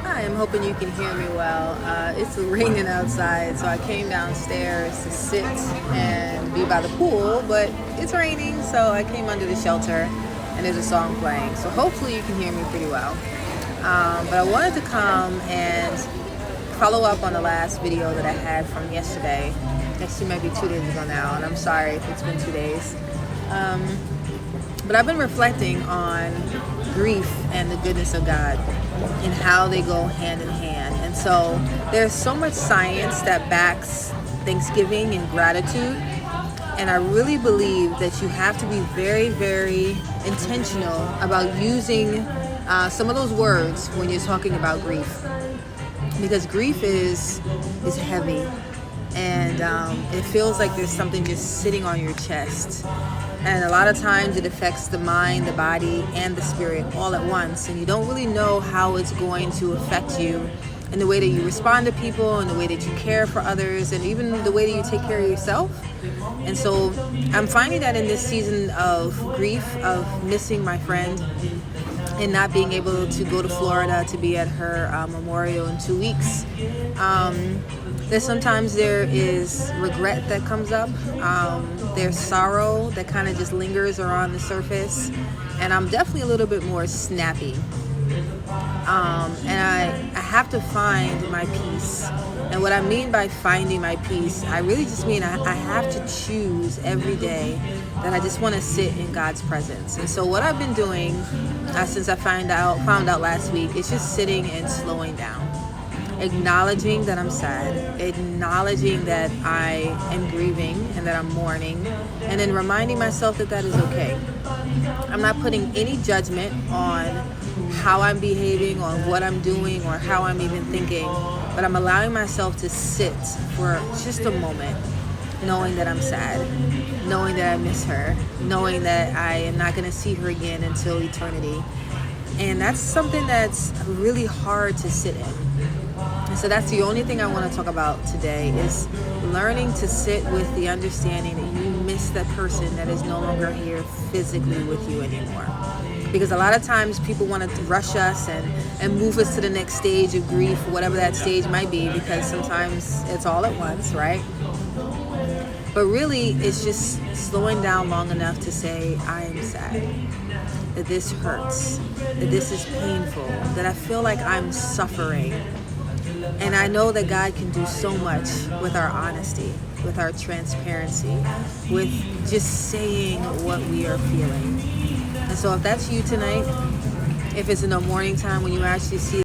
Hi, I'm hoping you can hear me well. It's raining outside, so I came downstairs to sit and be by the pool, but it's raining, so I came under the shelter and there's a song playing. So hopefully you can hear me pretty well. But I wanted to come and follow up on the last video that I had from yesterday. Actually, maybe 2 days ago now, and I'm sorry if it's been 2 days. But I've been reflecting on grief and the goodness of God and how they go hand in hand. And so there's so much science that backs Thanksgiving and gratitude. And I really believe that you have to be very, very intentional about using some of those words when you're talking about grief. Because grief is heavy. And it feels like there's something just sitting on your chest. And a lot of times it affects the mind, the body, and the spirit all at once. And you don't really know how it's going to affect you in the way that you respond to people, and the way that you care for others, and even the way that you take care of yourself. And so I'm finding that in this season of grief, of missing my friend, and not being able to go to Florida to be at her memorial in 2 weeks, that sometimes there is regret that comes up. There's sorrow that kind of just lingers around the surface, and I'm definitely a little bit more snappy. And I have to find my peace. And what I mean by finding my peace, I really just mean I have to choose every day that I just want to sit in God's presence. And so what I've been doing since I found out last week is just sitting and slowing down, acknowledging that I'm sad, acknowledging that I am grieving and that I'm mourning, and then reminding myself that that is okay. I'm not putting any judgment on how I'm behaving, on what I'm doing, or how I'm even thinking, but I'm allowing myself to sit for just a moment, knowing that I'm sad, knowing that I miss her, knowing that I am not going to see her again until eternity. And that's something that's really hard to sit in. And so that's the only thing I want to talk about today, is learning to sit with the understanding that you miss that person that is no longer here physically with you anymore. Because a lot of times people want to rush us and move us to the next stage of grief, whatever that stage might be, because sometimes it's all at once, right? But really, it's just slowing down long enough to say, I am sad, that this hurts, that this is painful, that I feel like I'm suffering. And I know that God can do so much with our honesty, with our transparency, with just saying what we are feeling. And so if that's you tonight, if it's in the morning time when you actually see